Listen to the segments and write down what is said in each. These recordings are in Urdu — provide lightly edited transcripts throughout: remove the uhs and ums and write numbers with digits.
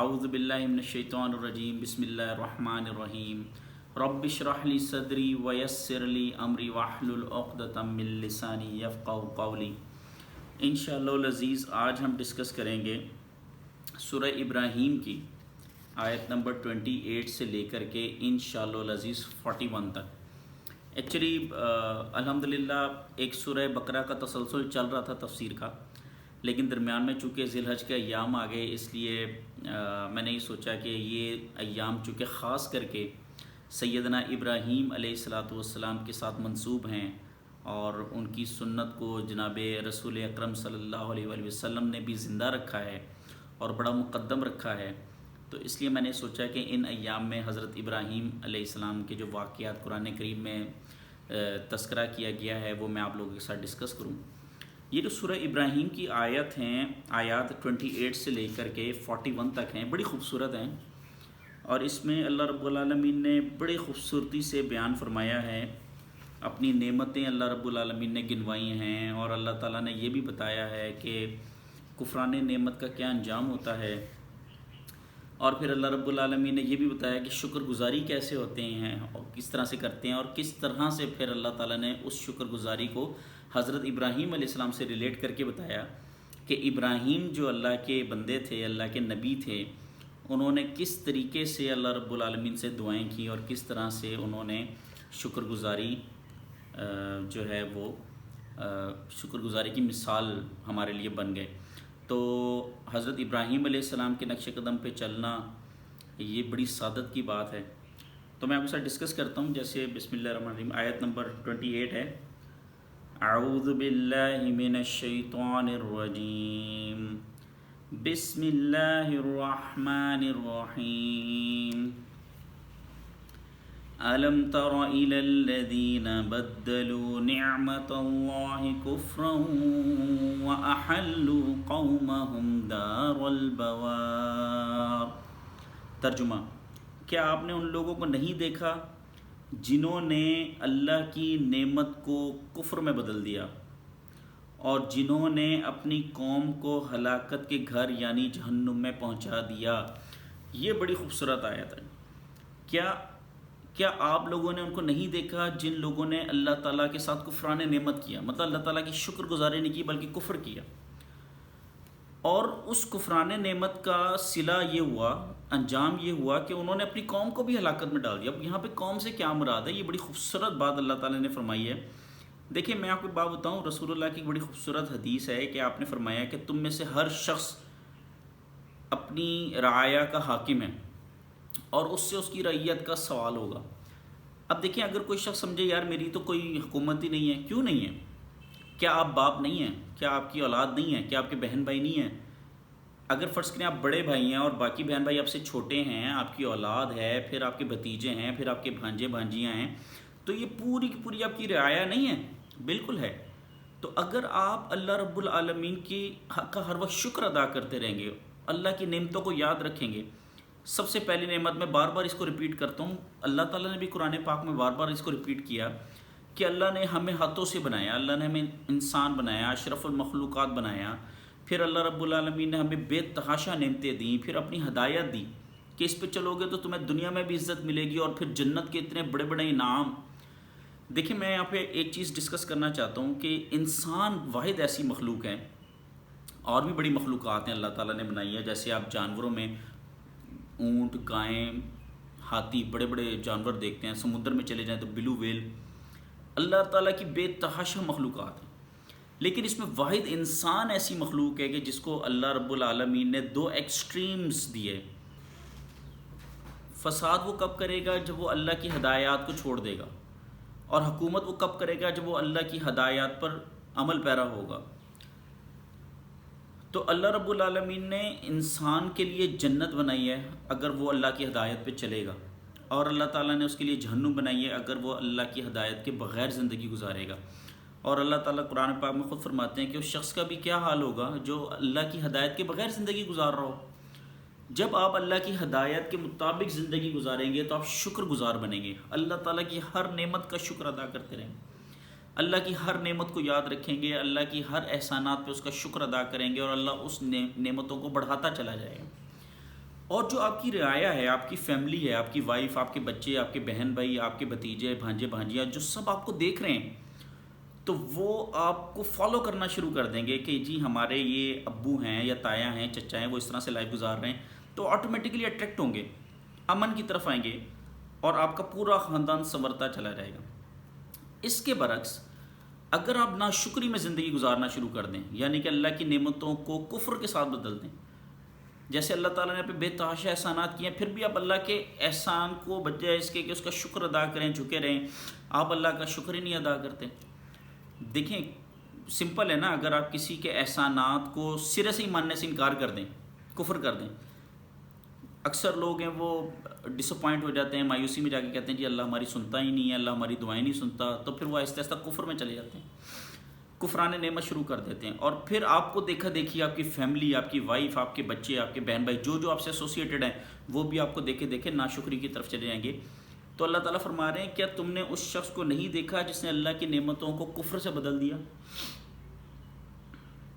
اعوذ باللہ من الشیطان الرجیم بسم اللہ الرحمن الرحیم رب اشرح لی صدری ویسر لی امری واحلل عقدۃ من لسانی یفقہوا قولی۔ انشاءاللہ العزیز آج ہم ڈسکس کریں گے سورہ ابراہیم کی آیت نمبر 28 سے لے کر کے انشاءاللہ العزیز 41 تک۔ ایکچولی الحمدللہ ایک سورہ بقرہ کا تسلسل چل رہا تھا تفسیر کا، لیکن درمیان میں چونکہ ذی الحج کے ایام آ گئے، اس لیے میں نے یہ سوچا کہ یہ ایام چونکہ خاص کر کے سیدنا ابراہیم علیہ السلام کے ساتھ منسوب ہیں اور ان کی سنت کو جناب رسول اکرم صلی اللہ علیہ وآلہ وسلم نے بھی زندہ رکھا ہے اور بڑا مقدم رکھا ہے، تو اس لیے میں نے سوچا کہ ان ایام میں حضرت ابراہیم علیہ السلام کے جو واقعات قرآن کریم میں تذکرہ کیا گیا ہے وہ میں آپ لوگوں کے ساتھ ڈسکس کروں۔ یہ جو سورہ ابراہیم کی آیت ہیں، آیات 28 سے لے کر کے 41 تک ہیں، بڑی خوبصورت ہیں، اور اس میں اللہ رب العالمین نے بڑی خوبصورتی سے بیان فرمایا ہے، اپنی نعمتیں اللہ رب العالمین نے گنوائی ہیں، اور اللہ تعالیٰ نے یہ بھی بتایا ہے کہ کفران نعمت کا کیا انجام ہوتا ہے، اور پھر اللہ رب العالمین نے یہ بھی بتایا کہ شکر گزاری کیسے ہوتے ہیں اور کس طرح سے کرتے ہیں، اور کس طرح سے پھر اللہ تعالیٰ نے اس شکر گزاری کو حضرت ابراہیم علیہ السلام سے ریلیٹ کر کے بتایا کہ ابراہیم جو اللہ کے بندے تھے، اللہ کے نبی تھے، انہوں نے کس طریقے سے اللہ رب العالمین سے دعائیں کی اور کس طرح سے انہوں نے شکر گزاری جو ہے وہ شکر گزاری کی مثال ہمارے لیے بن گئے۔ تو حضرت ابراہیم علیہ السلام کے نقش قدم پہ چلنا یہ بڑی سعادت کی بات ہے۔ تو میں آپ کے ساتھ ڈسکس کرتا ہوں، جیسے بسم اللہ الرحمن الرحیم آیت نمبر 28 ہے، اعوذ باللہ من الشیطان الرجیم بسم اللہ الرحمن الرحیم أَلَمْ تَرَ إِلَى الَّذِينَ بَدَّلُوا نِعْمَةَ اللَّهِ كُفْرًا وَأَحَلُّوا قَوْمَهُمْ دَارَ الْبَوَارِ۔ ترجمہ: کیا آپ نے ان لوگوں کو نہیں دیکھا جنہوں نے اللہ کی نعمت کو کفر میں بدل دیا اور جنہوں نے اپنی قوم کو ہلاکت کے گھر یعنی جہنم میں پہنچا دیا۔ یہ بڑی خوبصورت آیت ہے۔ کیا آپ لوگوں نے ان کو نہیں دیکھا جن لوگوں نے اللہ تعالیٰ کے ساتھ کفران نعمت کیا، مطلب اللہ تعالیٰ کی شکر گزاری نہیں کی بلکہ کفر کیا، اور اس کفران نعمت کا صلہ یہ ہوا، انجام یہ ہوا کہ انہوں نے اپنی قوم کو بھی ہلاکت میں ڈال دیا۔ اب یہاں پہ قوم سے کیا مراد ہے؟ یہ بڑی خوبصورت بات اللہ تعالیٰ نے فرمائی ہے۔ دیکھیں میں آپ کو ایک بات بتاؤں، رسول اللہ کی بڑی خوبصورت حدیث ہے کہ آپ نے فرمایا کہ تم میں سے ہر شخص اپنی رعایا کا حاکم ہے اور اس سے اس کی رعیت کا سوال ہوگا۔ اب دیکھیں اگر کوئی شخص سمجھے یار میری تو کوئی حکومت ہی نہیں ہے، کیوں نہیں ہے؟ کیا آپ باپ نہیں ہیں؟ کیا آپ کی اولاد نہیں ہے؟ کیا آپ کے بہن بھائی نہیں ہیں؟ اگر فرض کریں آپ بڑے بھائی ہیں اور باقی بہن بھائی آپ سے چھوٹے ہیں، آپ کی اولاد ہے، پھر آپ کے بھتیجے ہیں، پھر آپ کے بھانجے بھانجیاں ہیں، تو یہ پوری کی پوری آپ کی رعایا نہیں ہے؟ بالکل ہے۔ تو اگر آپ اللہ رب العالمین کی حق کا ہر وقت شکر ادا کرتے رہیں گے، اللہ کی نعمتوں کو یاد رکھیں گے، سب سے پہلی نعمت میں بار بار اس کو ریپیٹ کرتا ہوں، اللہ تعالیٰ نے بھی قرآن پاک میں بار بار اس کو ریپیٹ کیا کہ اللہ نے ہمیں ہاتھوں سے بنایا، اللہ نے ہمیں انسان بنایا، اشرف المخلوقات بنایا، پھر اللہ رب العالمین نے ہمیں بے تحاشا نعمتیں دیں، پھر اپنی ہدایت دی کہ اس پہ چلو گے تو تمہیں دنیا میں بھی عزت ملے گی اور پھر جنت کے اتنے بڑے بڑے انعام۔ دیکھیں میں یہاں پہ ایک چیز ڈسکس کرنا چاہتا ہوں کہ انسان واحد ایسی مخلوق ہے، اور بھی بڑی مخلوقات ہیں اللہ تعالیٰ نے بنائی ہے، جیسے آپ جانوروں میں اونٹ، گائیں، ہاتھی، بڑے بڑے جانور دیکھتے ہیں، سمندر میں چلے جائیں تو بلو ویل، اللہ تعالیٰ کی بے تحاشا مخلوقات ہیں، لیکن اس میں واحد انسان ایسی مخلوق ہے کہ جس کو اللہ رب العالمین نے دو ایکسٹریمز دیے۔ فساد وہ کب کرے گا؟ جب وہ اللہ کی ہدایات کو چھوڑ دے گا، اور حکومت وہ کب کرے گا؟ جب وہ اللہ کی ہدایات پر عمل پیرا ہوگا۔ تو اللہ رب العالمین نے انسان کے لیے جنت بنائی ہے اگر وہ اللہ کی ہدایت پہ چلے گا، اور اللہ تعالیٰ نے اس کے لیے جہنم بنائی ہے اگر وہ اللہ کی ہدایت کے بغیر زندگی گزارے گا۔ اور اللہ تعالیٰ قرآن پاک میں خود فرماتے ہیں کہ اس شخص کا بھی کیا حال ہوگا جو اللہ کی ہدایت کے بغیر زندگی گزار رہا ہو۔ جب آپ اللہ کی ہدایت کے مطابق زندگی گزاریں گے تو آپ شکر گزار بنیں گے، اللہ تعالیٰ کی ہر نعمت کا شکر ادا کرتے رہیں گے، اللہ کی ہر نعمت کو یاد رکھیں گے، اللہ کی ہر احسانات پہ اس کا شکر ادا کریں گے، اور اللہ اس نعمتوں کو بڑھاتا چلا جائے گا۔ اور جو آپ کی رعایا ہے، آپ کی فیملی ہے، آپ کی وائف، آپ کے بچے، آپ کے بہن بھائی، آپ کے بھتیجے بھانجے بھانجیاں، جو سب آپ کو دیکھ رہے ہیں، تو وہ آپ کو فالو کرنا شروع کر دیں گے کہ جی ہمارے یہ ابو ہیں یا تایا ہیں، چچا ہیں، وہ اس طرح سے لائف گزار رہے ہیں، تو آٹومیٹکلی اٹریکٹ ہوں گے، امن کی طرف آئیں گے، اور آپ کا پورا خاندان سنورتا چلا جائے گا۔ اس کے برعکس اگر آپ ناشکری میں زندگی گزارنا شروع کر دیں، یعنی کہ اللہ کی نعمتوں کو کفر کے ساتھ بدل دیں، جیسے اللہ تعالیٰ نے آپ پہ بے تحاشا احسانات کیے ہیں، پھر بھی آپ اللہ کے احسان کو بجائے اس کے کہ اس کا شکر ادا کریں، جھکے رہیں، آپ اللہ کا شکر ہی نہیں ادا کرتے۔ دیکھیں سمپل ہے نا، اگر آپ کسی کے احسانات کو سرے سے ہی ماننے سے انکار کر دیں، کفر کر دیں، اکثر لوگ ہیں وہ ڈس اپوائنٹ ہو جاتے ہیں، مایوسی میں جا کے کہتے ہیں جی اللہ ہماری سنتا ہی نہیں ہے، اللہ ہماری دعائیں نہیں سنتا، تو پھر وہ آہستہ آہستہ کفر میں چلے جاتے ہیں، کفران نعمت شروع کر دیتے ہیں، اور پھر آپ کو دیکھا دیکھی آپ کی فیملی، آپ کی وائف، آپ کے بچے، آپ کے بہن بھائی، جو آپ سے ایسوسیٹڈ ہیں، وہ بھی آپ کو دیکھے دیکھے ناشکری کی طرف چلے جائیں گے۔ تو اللہ تعالیٰ فرما رہے ہیں کیا تم نے اس شخص کو نہیں دیکھا جس نے اللہ کی نعمتوں کو کفر سے بدل دیا،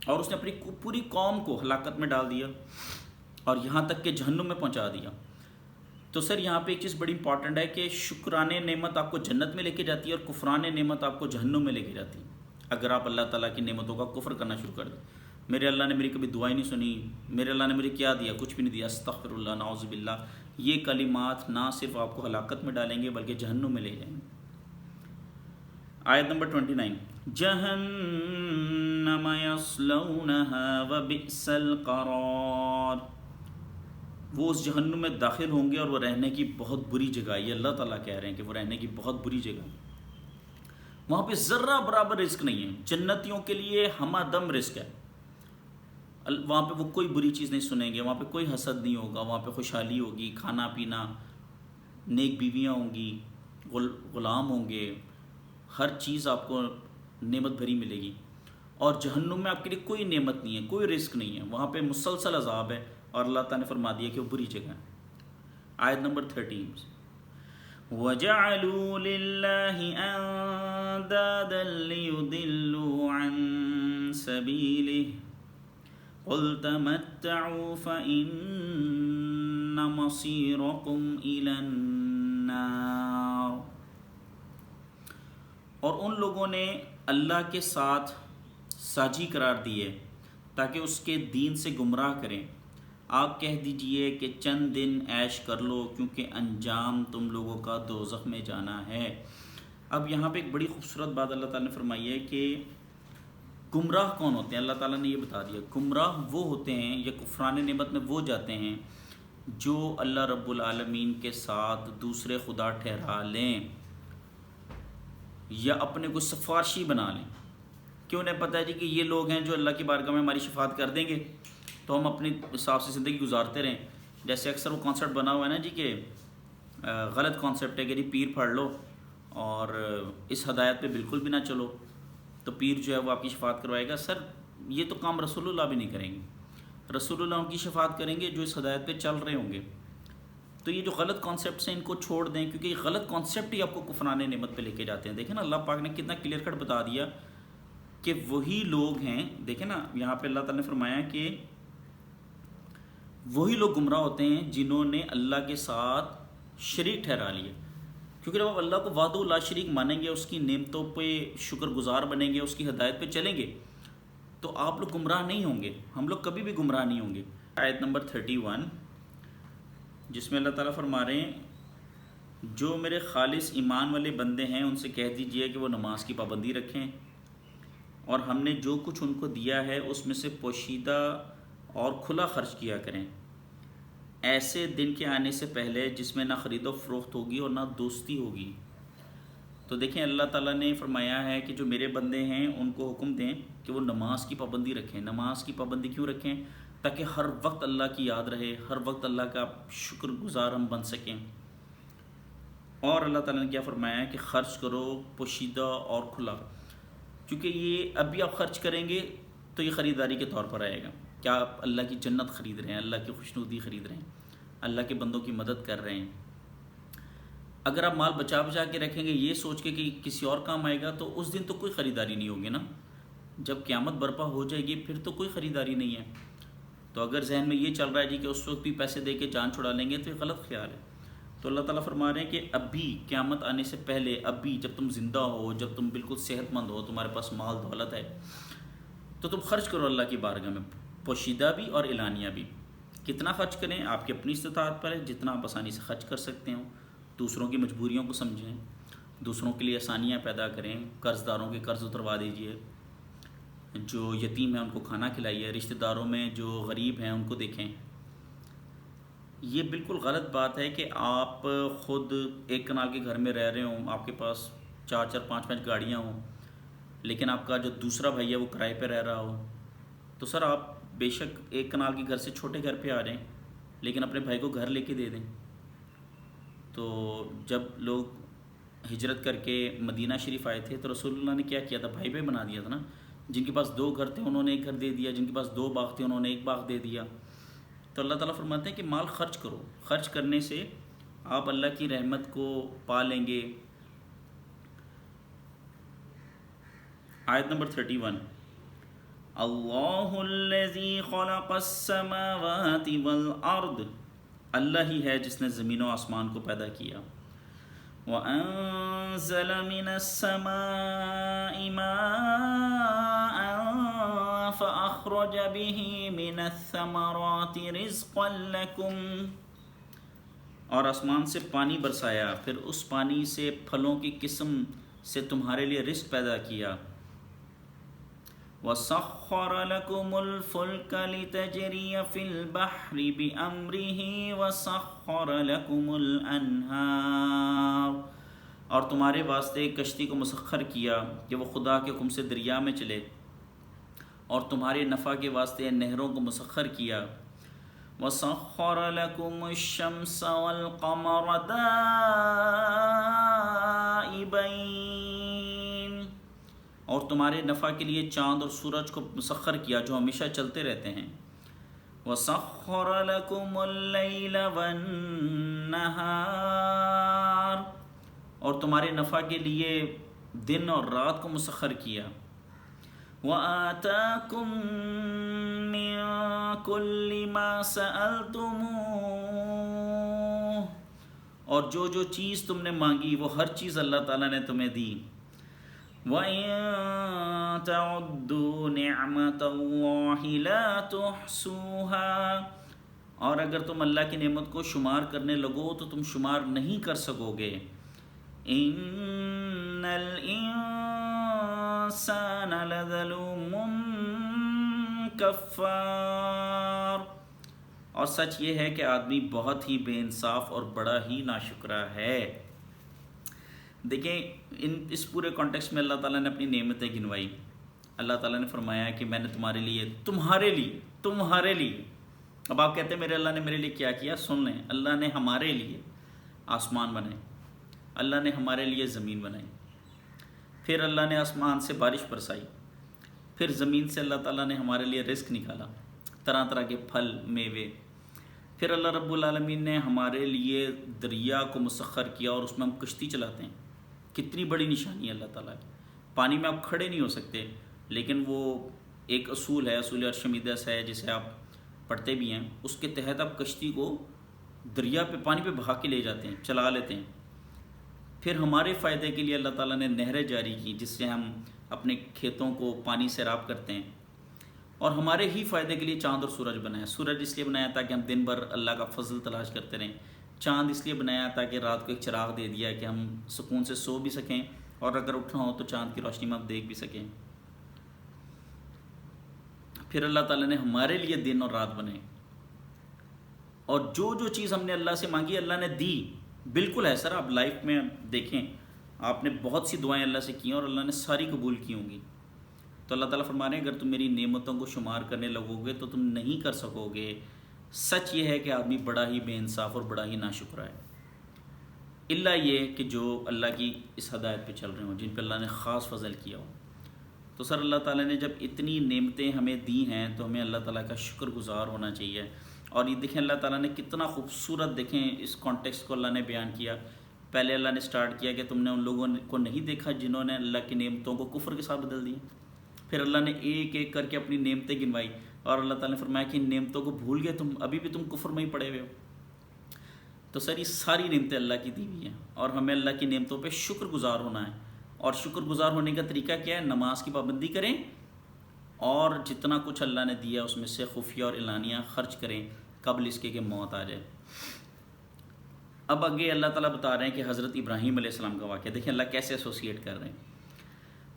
اور اس نے اپنی پوری قوم کو ہلاکت میں ڈال دیا، اور یہاں تک کہ جہنم میں پہنچا دیا۔ تو سر یہاں پہ ایک چیز بڑی امپورٹنٹ ہے کہ شکران نعمت آپ کو جنت میں لے کے جاتی ہے، اور کفران نعمت آپ کو جہنم میں لے کے جاتی ہے اگر آپ اللہ تعالیٰ کی نعمتوں کا کفر کرنا شروع کر دیں۔ میرے اللہ نے میری کبھی دعائیں نہیں سنی، میرے اللہ نے مجھے کیا دیا، کچھ بھی نہیں دیا، استغفر اللہ، نعوذ باللہ، یہ کلمات نہ صرف آپ کو ہلاکت میں ڈالیں گے بلکہ جہنم میں لے جائیں گے۔ آیت نمبر 29، جہنم یصلونها وبئس القرار، وہ اس جہنم میں داخل ہوں گے اور وہ رہنے کی بہت بری جگہ ہے۔ یہ اللہ تعالیٰ کہہ رہے ہیں کہ وہ رہنے کی بہت بری جگہ ہے، وہاں پہ ذرہ برابر رزق نہیں ہے، جنتیوں کے لیے ہمہ دم رزق ہے، وہاں پہ وہ کوئی بری چیز نہیں سنیں گے، وہاں پہ کوئی حسد نہیں ہوگا، وہاں پہ خوشحالی ہوگی، کھانا پینا، نیک بیویاں ہوں گی، غلام ہوں گے، ہر چیز آپ کو نعمت بھری ملے گی۔ اور جہنم میں آپ کے لیے کوئی نعمت نہیں ہے، کوئی رزق نہیں ہے، وہاں پہ مسلسل عذاب ہے، اور اللہ تعالیٰ نے فرما دیا کہ وہ بری جگہ ہے۔ آیت نمبر 13، وَجَعَلُوا لِلَّهِ أَنْدَادًا لِيُضِلُّوا عَنْ سَبِيلِهِ قُلْ تَمَتَّعُوا فَإِنَّ مَصِيرَكُمْ إِلَى النَّارِ، اور ان لوگوں نے اللہ کے ساتھ ساجی قرار دیے تاکہ اس کے دین سے گمراہ کریں۔ آپ کہہ دیجئے کہ چند دن عیش کر لو کیونکہ انجام تم لوگوں کا دوزخ میں جانا ہے۔ اب یہاں پہ ایک بڑی خوبصورت بات اللہ تعالیٰ نے فرمائی ہے کہ گمراہ کون ہوتے ہیں، اللہ تعالیٰ نے یہ بتا دیا، گمراہ وہ ہوتے ہیں یا کفران نعمت میں وہ جاتے ہیں جو اللہ رب العالمین کے ساتھ دوسرے خدا ٹھہرا لیں یا اپنے کو سفارشی بنا لیں، کہ انہیں پتہ ہے جی کہ یہ لوگ ہیں جو اللہ کی بارگاہ میں ہماری شفاعت کر دیں گے، تو ہم اپنے حساب سے زندگی گزارتے رہیں۔ جیسے اکثر وہ کانسیپٹ بنا ہوا ہے نا جی کہ غلط کانسیپٹ ہے کہ جی پیر پڑھ لو اور اس ہدایت پہ بالکل بھی نہ چلو تو پیر جو ہے وہ آپ کی شفاعت کروائے گا۔ سر یہ تو کام رسول اللہ بھی نہیں کریں گے، رسول اللہ ان کی شفاعت کریں گے جو اس ہدایت پہ چل رہے ہوں گے۔ تو یہ جو غلط کانسیپٹس ہیں ان کو چھوڑ دیں، کیونکہ یہ غلط کانسیپٹ ہی آپ کو کفران نعمت پہ لے کے جاتے ہیں۔ دیکھیں نا اللہ پاک نے کتنا کلیئر کٹ بتا دیا کہ وہی لوگ ہیں، دیکھیں نا یہاں پہ اللہ تعالیٰ نے فرمایا کہ وہی لوگ گمراہ ہوتے ہیں جنہوں نے اللہ کے ساتھ شریک ٹھہرا لیا، کیونکہ جب آپ اللہ کو وحدہ لا شریک مانیں گے، اس کی نعمتوں پہ شکر گزار بنیں گے، اس کی ہدایت پہ چلیں گے، تو آپ لوگ گمراہ نہیں ہوں گے، ہم لوگ کبھی بھی گمراہ نہیں ہوں گے۔ آیت نمبر 31 جس میں اللہ تعالیٰ فرما رہے ہیں جو میرے خالص ایمان والے بندے ہیں ان سے کہہ دیجئے کہ وہ نماز کی پابندی رکھیں، اور ہم نے جو کچھ ان کو دیا ہے اس میں سے پوشیدہ اور کھلا خرچ کیا کریں، ایسے دن کے آنے سے پہلے جس میں نہ خرید و فروخت ہوگی اور نہ دوستی ہوگی۔ تو دیکھیں اللہ تعالیٰ نے فرمایا ہے کہ جو میرے بندے ہیں ان کو حکم دیں کہ وہ نماز کی پابندی رکھیں۔ نماز کی پابندی کیوں رکھیں؟ تاکہ ہر وقت اللہ کی یاد رہے، ہر وقت اللہ کا شکر گزار ہم بن سکیں۔ اور اللہ تعالیٰ نے کیا فرمایا ہے کہ خرچ کرو پوشیدہ اور کھلا، کیونکہ یہ ابھی آپ خرچ کریں گے تو یہ خریداری کے طور پر آئے گا، کیا آپ اللہ کی جنت خرید رہے ہیں، اللہ کی خوشنودی خرید رہے ہیں، اللہ کے بندوں کی مدد کر رہے ہیں۔ اگر آپ مال بچا کے رکھیں گے یہ سوچ کے کہ کسی اور کام آئے گا، تو اس دن تو کوئی خریداری نہیں ہوگی نا، جب قیامت برپا ہو جائے گی پھر تو کوئی خریداری نہیں ہے۔ تو اگر ذہن میں یہ چل رہا ہے جی کہ اس وقت بھی پیسے دے کے جان چھڑا لیں گے تو یہ غلط خیال ہے. تو اللہ تعالیٰ فرما رہے ہیں کہ ابھی قیامت آنے سے پہلے، ابھی جب تم زندہ ہو، جب تم بالکل صحت مند ہو، تمہارے پاس مال دولت ہے، تو تم خرچ کرو اللہ کی بارگاہ میں، پوشیدہ بھی اور اعلانیہ بھی. کتنا خرچ کریں آپ کی اپنی استطاعت پر ہے، جتنا آپ آسانی سے خرچ کر سکتے ہو. دوسروں کی مجبوریوں کو سمجھیں، دوسروں کے لیے آسانیاں پیدا کریں، قرض داروں کے قرض اتروا دیجئے، جو یتیم ہیں ان کو کھانا کھلائیے، رشتہ داروں میں جو غریب ہیں ان کو دیکھیں. یہ بالکل غلط بات ہے کہ آپ خود ایک کنال کے گھر میں رہ رہے ہوں، آپ کے پاس 4 5 گاڑیاں ہوں، لیکن آپ کا جو دوسرا بھائی ہے وہ کرائے پہ رہ رہا ہو. تو سر آپ بے شک ایک کنال کے گھر سے چھوٹے گھر پہ آ جائیں، لیکن اپنے بھائی کو گھر لے کے دے دیں. تو جب لوگ ہجرت کر کے مدینہ شریف آئے تھے تو رسول اللہ نے کیا کیا تھا؟ بھائی بنا دیا تھا نا. جن کے پاس 2 گھر تھے انہوں نے 1 گھر دے دیا، جن کے پاس 2 باغ تھے انہوں نے 1 باغ دے دیا. تو اللہ تعالیٰ فرماتے ہیں کہ مال خرچ کرو، خرچ کرنے سے آپ اللہ کی رحمت کو پا لیں گے. آیت نمبر 31، اللہ الذی خلق السماوات والارض، اللہ ہی ہے جس نے زمین و آسمان کو پیدا کیا. وَأَنزَلَ مِنَ السَّمَاءِ مَاءً فَأَخْرَجَ بِهِ مِنَ الثَّمَرَاتِ رِزْقًا لَكُمْ، اور آسمان سے پانی برسایا، پھر اس پانی سے پھلوں کی قسم سے تمہارے لیے رزق پیدا کیا. وَسَخَّرَ لَكُمُ الْفُلْكَ لِتَجْرِيَ فِي الْبَحْرِ بِأَمْرِهِ وَسَخَّرَ لَكُمُ الْأَنْهَارَ، اور تمہارے واسطے کشتی کو مسخر کیا کہ وہ خدا کے حکم سے دریا میں چلے، اور تمہارے نفع کے واسطے نہروں کو مسخر کیا. وَسَخَّرَ لَكُمُ الشَّمْسَ وَالْقَمَرَ دَائِبَيْنِ، اور تمہارے نفع کے لیے چاند اور سورج کو مسخر کیا جو ہمیشہ چلتے رہتے ہیں. وَسَخَّرَ لَكُمُ اللَّيْلَ وَالنَّهَارَ، اور تمہارے نفع کے لیے دن اور رات کو مسخر کیا. وَآتَاكُم مِّن كُلِّ مَا سَأَلْتُمُوهُ، اور جو چیز تم نے مانگی وہ ہر چیز اللہ تعالیٰ نے تمہیں دی. وَإِن تَعُدُّوا نِعْمَةَ اللَّهِ لَا تُحْصُوهَا، اور اگر تم اللہ کی نعمت کو شمار کرنے لگو تو تم شمار نہیں کر سکو گے. إِنَّ الْإِنسَانَ لَظَلُومٌ كَفَّارٌ، اور سچ یہ ہے کہ آدمی بہت ہی بے انصاف اور بڑا ہی ناشکرا ہے. دیکھیں اس پورے کانٹیکسٹ میں اللہ تعالیٰ نے اپنی نعمتیں گنوائی. اللہ تعالیٰ نے فرمایا کہ میں نے تمہارے لیے. اب آپ کہتے ہیں میرے اللہ نے میرے لیے کیا کیا؟ سن لیں، اللہ نے ہمارے لیے آسمان بنائے، اللہ نے ہمارے لیے زمین بنائی، پھر اللہ نے آسمان سے بارش برسائی، پھر زمین سے اللہ تعالیٰ نے ہمارے لیے رزق نکالا، طرح طرح کے پھل میوے. پھر اللہ رب العالمین نے ہمارے لیے دریا کو مسخر کیا اور اس میں ہم کشتی چلاتے ہیں. کتنی بڑی نشانی ہے اللہ تعالیٰ کی. پانی میں آپ کھڑے نہیں ہو سکتے، لیکن وہ ایک اصول ہے، اصول ارشمیدس ہے جسے آپ پڑھتے بھی ہیں، اس کے تحت آپ کشتی کو دریا پہ پانی پہ بہا کے لے جاتے ہیں، چلا لیتے ہیں. پھر ہمارے فائدے کے لیے اللہ تعالیٰ نے نہریں جاری کی جس سے ہم اپنے کھیتوں کو پانی سیراب کرتے ہیں. اور ہمارے ہی فائدے کے لیے چاند اور سورج بنایا. سورج اس لیے بنایا تاکہ ہم دن بھر اللہ کا فضل تلاش کرتے رہیں. چاند اس لیے بنایا تاکہ رات کو ایک چراغ دے دیا کہ ہم سکون سے سو بھی سکیں، اور اگر اٹھنا ہو تو چاند کی روشنی میں ہم دیکھ بھی سکیں. پھر اللہ تعالیٰ نے ہمارے لیے دن اور رات بنائے، اور جو چیز ہم نے اللہ سے مانگی اللہ نے دی. بالکل ہے سر، آپ لائف میں دیکھیں آپ نے بہت سی دعائیں اللہ سے کی اور اللہ نے ساری قبول کی ہوں گی. تو اللہ تعالیٰ فرما رہے ہیں اگر تم میری نعمتوں کو شمار کرنے لگو گے تو تم نہیں کر سکو گے. سچ یہ ہے کہ آدمی بڑا ہی بے انصاف اور بڑا ہی ناشکرا ہے، الا یہ کہ جو اللہ کی اس ہدایت پہ چل رہے ہوں، جن پہ اللہ نے خاص فضل کیا ہو. تو سر اللہ تعالیٰ نے جب اتنی نعمتیں ہمیں دی ہیں تو ہمیں اللہ تعالیٰ کا شکر گزار ہونا چاہیے. اور یہ دیکھیں اللہ تعالیٰ نے کتنا خوبصورت، دیکھیں اس کانٹیکسٹ کو اللہ نے بیان کیا. پہلے اللہ نے سٹارٹ کیا کہ تم نے ان لوگوں کو نہیں دیکھا جنہوں نے اللہ کی نعمتوں کو کفر کے ساتھ بدل دی. پھر اللہ نے ایک ایک کر کے اپنی نعمتیں گنوائی اور اللہ تعالیٰ نے فرمایا کہ ان نعمتوں کو بھول گئے تم، ابھی بھی تم کفر میں ہی پڑے ہوئے ہو۔ تو سر یہ ساری نعمتیں اللہ کی دی ہوئی ہیں، اور ہمیں اللہ کی نعمتوں پہ شکر گزار ہونا ہے۔ اور شکر گزار ہونے کا طریقہ کیا ہے؟ نماز کی پابندی کریں، اور جتنا کچھ اللہ نے دیا اس میں سے خفیہ اور اعلانیہ خرچ کریں قبل اس کے کہ موت آ جائے۔ اب آگے اللہ تعالیٰ بتا رہے ہیں کہ حضرت ابراہیم علیہ السلام کا واقعہ دیکھیں اللہ کیسے ایسوسیٹ کر رہے ہیں۔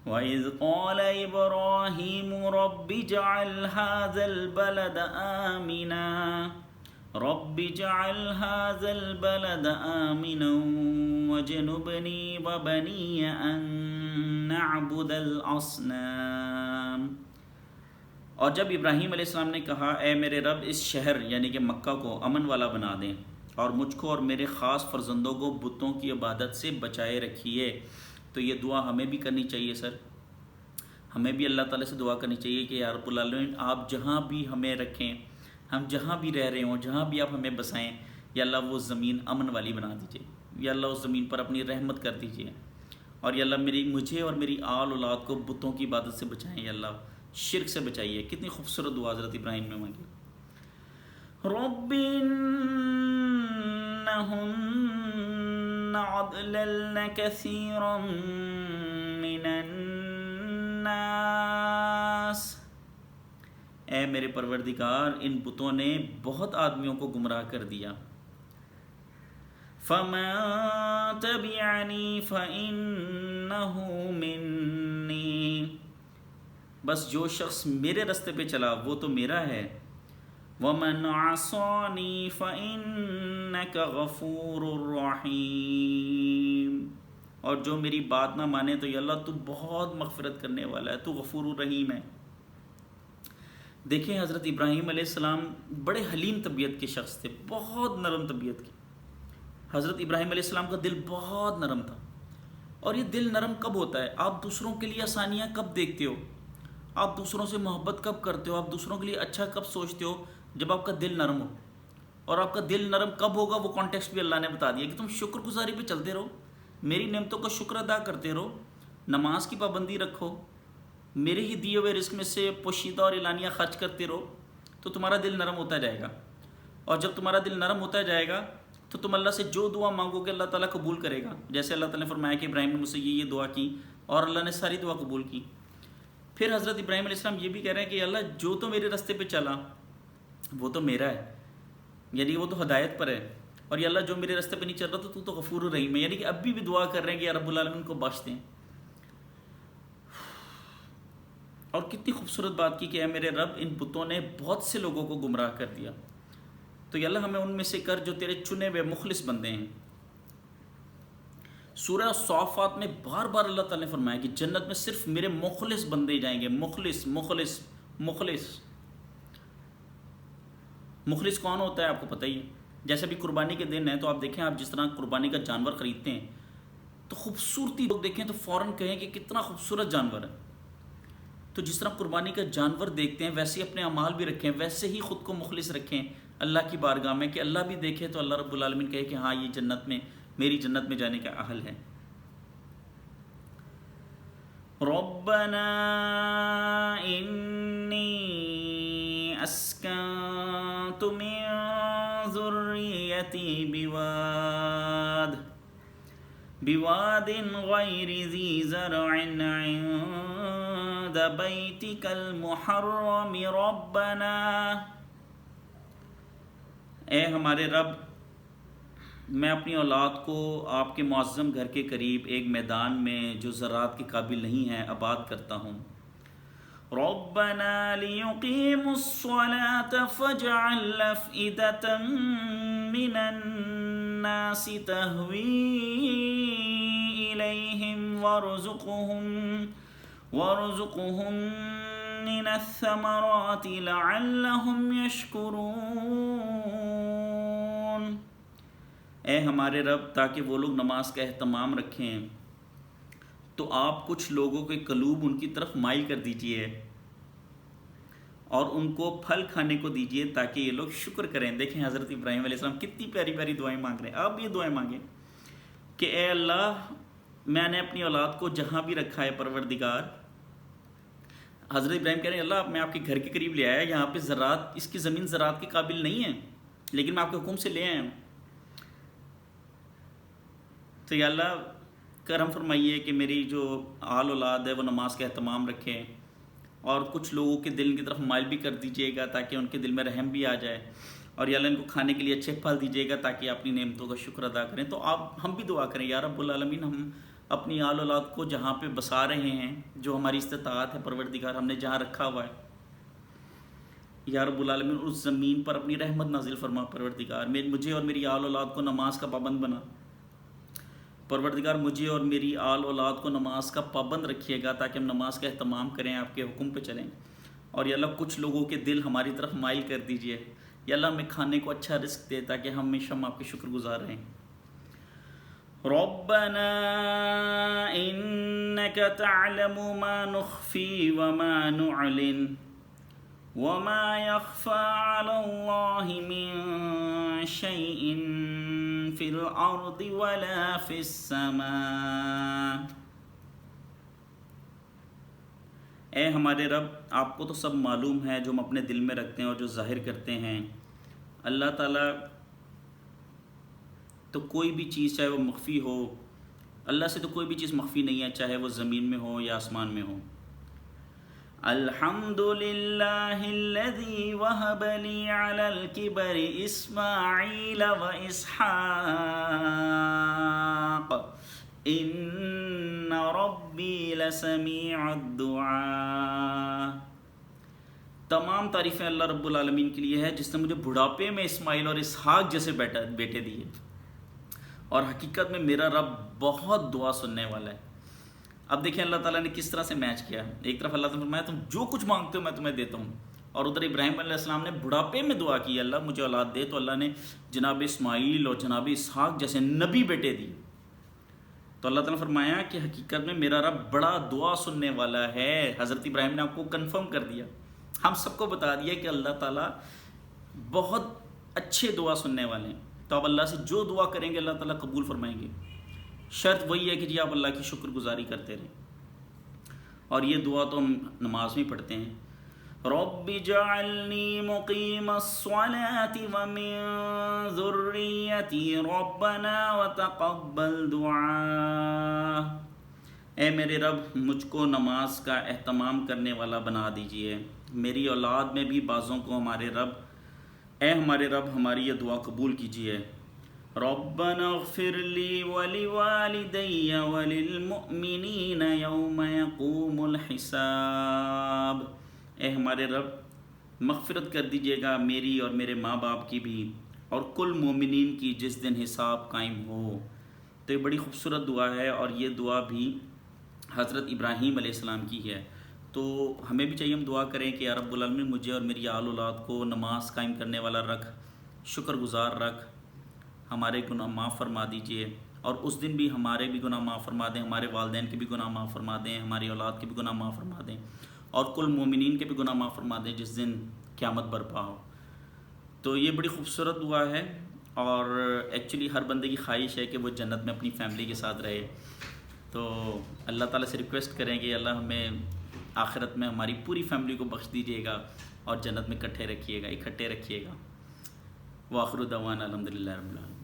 وَإِذْ قَالَ إِبْرَاهِيمُ رَبِّ اجْعَلْ هَٰذَا الْبَلَدَ آمِنًا رَبِّ اجْعَلْ هَٰذَا الْبَلَدَ آمِنًا وَاجْنُبْنِي وَبَنِيَّ أَن نَّعْبُدَ الْأَصْنَامَ۔ اور جب ابراہیم علیہ السلام نے کہا اے میرے رب اس شہر یعنی کہ مکہ کو امن والا بنا دیں، اور مجھ کو اور میرے خاص فرزندوں کو بتوں کی عبادت سے بچائے رکھیے، تو یہ دعا ہمیں بھی کرنی چاہیے سر۔ ہمیں بھی اللہ تعالیٰ سے دعا کرنی چاہیے کہ یا رب العالمین آپ جہاں بھی ہمیں رکھیں، ہم جہاں بھی رہ رہے ہوں، جہاں بھی آپ ہمیں بسائیں، یا اللہ وہ زمین امن والی بنا دیجیے، یا اللہ اس زمین پر اپنی رحمت کر دیجیے، اور یا اللہ مجھے اور میری آل اولاد کو بتوں کی عبادت سے بچائیں، یا اللہ شرک سے بچائیے۔ کتنی خوبصورت دعا حضرت ابراہیم نے مانگی۔ رب انہن اضللن کثیرا من الناس، اے میرے پروردگار ان بتوں نے بہت آدمیوں کو گمراہ کر دیا۔ فمن تبعنی فإنہ منی، بس جو شخص میرے راستے پہ چلا وہ تو میرا ہے۔ وَمَنْ عَصَانِي فَإِنَّكَ غَفُورٌ رَحِيمٌ، اور جو میری بات نہ مانے تو یا اللہ تو بہت مغفرت کرنے والا ہے، تو غفور الرحیم ہے۔ دیکھیں حضرت ابراہیم علیہ السلام بڑے حلیم طبیعت کے شخص تھے، بہت نرم طبیعت کے۔ حضرت ابراہیم علیہ السلام کا دل بہت نرم تھا، اور یہ دل نرم کب ہوتا ہے؟ آپ دوسروں کے لیے آسانیاں کب دیکھتے ہو؟ آپ دوسروں سے محبت کب کرتے ہو؟ آپ دوسروں کے لیے اچھا کب سوچتے ہو؟ جب آپ کا دل نرم ہو۔ اور آپ کا دل نرم کب ہوگا وہ کانٹیکسٹ بھی اللہ نے بتا دیا کہ تم شکر گزاری پہ چلتے رہو، میری نعمتوں کا شکر ادا کرتے رہو، نماز کی پابندی رکھو، میرے ہی دیے ہوئے رزق میں سے پوشیدہ اور اعلانیہ خرچ کرتے رہو، تو تمہارا دل نرم ہوتا جائے گا۔ اور جب تمہارا دل نرم ہوتا جائے گا تو تم اللہ سے جو دعا مانگو گے اللہ تعالیٰ قبول کرے گا۔ جیسے اللہ تعالیٰ نے فرمایا کہ ابراہیم نے مجھ سے یہ دعا کی اور اللہ نے ساری دعا قبول کی۔ پھر حضرت ابراہیم علیہ السلام یہ بھی کہہ رہے ہیں کہ اللہ جو تو میرے راستے پہ چلا وہ تو میرا ہے، یعنی وہ تو ہدایت پر ہے، اور یا اللہ جو میرے راستے پہ نہیں چل رہا تو غفور الرحیم ہے، یعنی کہ اب بھی دعا کر رہے ہیں کہ یا رب العالمین کو بخش دیں۔ اور کتنی خوبصورت بات کی کہ اے میرے رب ان بتوں نے بہت سے لوگوں کو گمراہ کر دیا، تو یا اللہ ہمیں ان میں سے کر جو تیرے چنے ہوئے مخلص بندے ہیں۔ سورہ صافات میں بار بار اللہ تعالیٰ نے فرمایا کہ جنت میں صرف میرے مخلص بندے جائیں گے، مخلص مخلص مخلص۔ مخلص کون ہوتا ہے آپ کو پتہ ہی ہے۔ جیسے بھی قربانی کے دن ہے تو آپ دیکھیں، آپ جس طرح قربانی کا جانور خریدتے ہیں تو خوبصورتی لوگ دیکھیں تو فوراً کہیں کہ کتنا خوبصورت جانور ہے۔ تو جس طرح قربانی کا جانور دیکھتے ہیں ویسے اپنے اعمال بھی رکھیں، ویسے ہی خود کو مخلص رکھیں اللہ کی بارگاہ میں، کہ اللہ بھی دیکھے تو اللہ رب العالمین کہے کہ ہاں یہ جنت میں میری جنت میں جانے کا اہل ہے۔ ربنا انی اسکنت من ذریتی بواد غیر ذی زرع عند بیتک المحرم ربنا، اے ہمارے رب میں اپنی اولاد کو آپ کے معظم گھر کے قریب ایک میدان میں جو زراعت کے قابل نہیں ہے آباد کرتا ہوں۔ ربنا لیقیموا الصلاة فاجعل افئدة من الناس تہوی الیہم وارزقهم من الثمرات لعلهم یشکرون، اے ہمارے رب تاکہ وہ لوگ نماز کا اہتمام رکھیں تو آپ کچھ لوگوں کے قلوب ان کی طرف مائل کر دیجئے اور ان کو پھل کھانے کو دیجئے تاکہ یہ لوگ شکر کریں۔ دیکھیں حضرت ابراہیم علیہ السلام کتنی پیاری پیاری دعائیں مانگ رہے ہیں۔ آپ یہ دعائیں مانگیں کہ اے اللہ میں نے اپنی اولاد کو جہاں بھی رکھا ہے پروردگار حضرت ابراہیم کہہ رہے ہیں اللہ میں آپ کے گھر کے قریب لے آیا، یہاں پہ زراعت، اس کی زمین زراعت کے قابل نہیں ہے، لیکن میں آپ کے حکم سے لے آیا ہوں. تو یا اللہ کرم فرمائیے کہ میری جو آل اولاد ہے وہ نماز کا اہتمام رکھیں، اور کچھ لوگوں کے دل کی طرف مائل بھی کر دیجیے گا تاکہ ان کے دل میں رحم بھی آ جائے، اور یا اللہ ان کو کھانے کے لیے اچھے پھل دیجیے گا تاکہ اپنی نعمتوں کا شکر ادا کریں. تو ہم بھی دعا کریں یا رب العالمین، ہم اپنی آل اولاد کو جہاں پہ بسا رہے ہیں، جو ہماری استطاعت ہے پروردگار ہم نے جہاں رکھا ہوا ہے، یا رب العالمین اس زمین پر اپنی رحمت نازل فرما پروردگار. مجھے اور میری آل اولاد کو نماز کا پابند بنا پروردگار، مجھے اور میری آل اولاد کو نماز کا پابند رکھیے گا تاکہ ہم نماز کا اہتمام کریں، آپ کے حکم پہ چلیں. اور یا اللہ کچھ لوگوں کے دل ہماری طرف مائل کر دیجئے، یا اللہ ہمیں کھانے کو اچھا رزق دے تاکہ ہم ہمیشہ آپ کے شکر گزار رہیں. ربنا انك تعلم ما نخفي وما نعلن وما يخفى على الله من شيء في الارض ولا في السماء. اے ہمارے رب، آپ کو تو سب معلوم ہے جو ہم اپنے دل میں رکھتے ہیں اور جو ظاہر کرتے ہیں. اللہ تعالیٰ تو کوئی بھی چیز چاہے وہ مخفی ہو، اللہ سے تو کوئی بھی چیز مخفی نہیں ہے، چاہے وہ زمین میں ہو یا آسمان میں ہو. الحمد للہ الذی وہب لی علی الکبر اسماعیل و اسحاق ان ربی لسمیع الدعاء. تمام تعریفیں اللہ رب العالمین کے لیے ہے جس نے مجھے بڑھاپے میں اسماعیل اور اسحاق جیسے بیٹے دیے، اور حقیقت میں میرا رب بہت دعا سننے والا ہے. اب دیکھیں اللہ تعالیٰ نے کس طرح سے میچ کیا. ایک طرف اللہ تعالیٰ نے فرمایا تم جو کچھ مانگتے ہو میں تمہیں دیتا ہوں، اور ادھر ابراہیم علیہ السلام نے بڑھاپے میں دعا کی اللہ مجھے اولاد دے، تو اللہ نے جناب اسماعیل اور جناب اسحاق جیسے نبی بیٹے دیے. تو اللہ تعالیٰ نے فرمایا کہ حقیقت میں میرا رب بڑا دعا سننے والا ہے. حضرت ابراہیم نے آپ کو کنفرم کر دیا، ہم سب کو بتا دیا کہ اللہ تعالیٰ بہت اچھے دعا سننے والے ہیں. تو آپ اللہ سے جو دعا کریں گے اللہ تعالیٰ قبول فرمائیں گے. شرط وہی ہے کہ جی آپ اللہ کی شکر گزاری کرتے رہیں. اور یہ دعا تو ہم نماز میں پڑھتے ہیں. رب اجعلنی مقیم الصلاة ومن ذریتی ربنا وتقبل دعاء. اے میرے رب مجھ کو نماز کا اہتمام کرنے والا بنا دیجئے، میری اولاد میں بھی بعضوں کو ہمارے رب، اے ہمارے رب ہماری یہ دعا قبول کیجئے. ربنا اغفر لی ولوالدی وللمؤمنین یوم یقوم الحساب. اے ہمارے رب مغفرت کر دیجئے گا میری اور میرے ماں باپ کی بھی، اور کل مومنین کی جس دن حساب قائم ہو. تو یہ بڑی خوبصورت دعا ہے، اور یہ دعا بھی حضرت ابراہیم علیہ السلام کی ہے. تو ہمیں بھی چاہیے ہم دعا کریں کہ یا رب العالمین مجھے اور میری آل اولاد کو نماز قائم کرنے والا رکھ، شکر گزار رکھ، ہمارے گناہ معاف فرما دیجئے، اور اس دن بھی ہمارے بھی گناہ معاف فرما دیں، ہمارے والدین کے بھی گناہ معاف فرما دیں، ہماری اولاد کے بھی گناہ معاف فرما دیں، اور کل مومنین کے بھی گناہ معاف فرما دیں جس دن قیامت برپا ہو. تو یہ بڑی خوبصورت دعا ہے، اور ایکچولی ہر بندے کی خواہش ہے کہ وہ جنت میں اپنی فیملی کے ساتھ رہے. تو اللہ تعالیٰ سے ریکویسٹ کریں کہ اللہ ہمیں آخرت میں ہماری پوری فیملی کو بخش دیجیے گا اور جنت میں اکٹھے رکھیے گا. وآخر دعوانا الحمدللہ رب العالمین.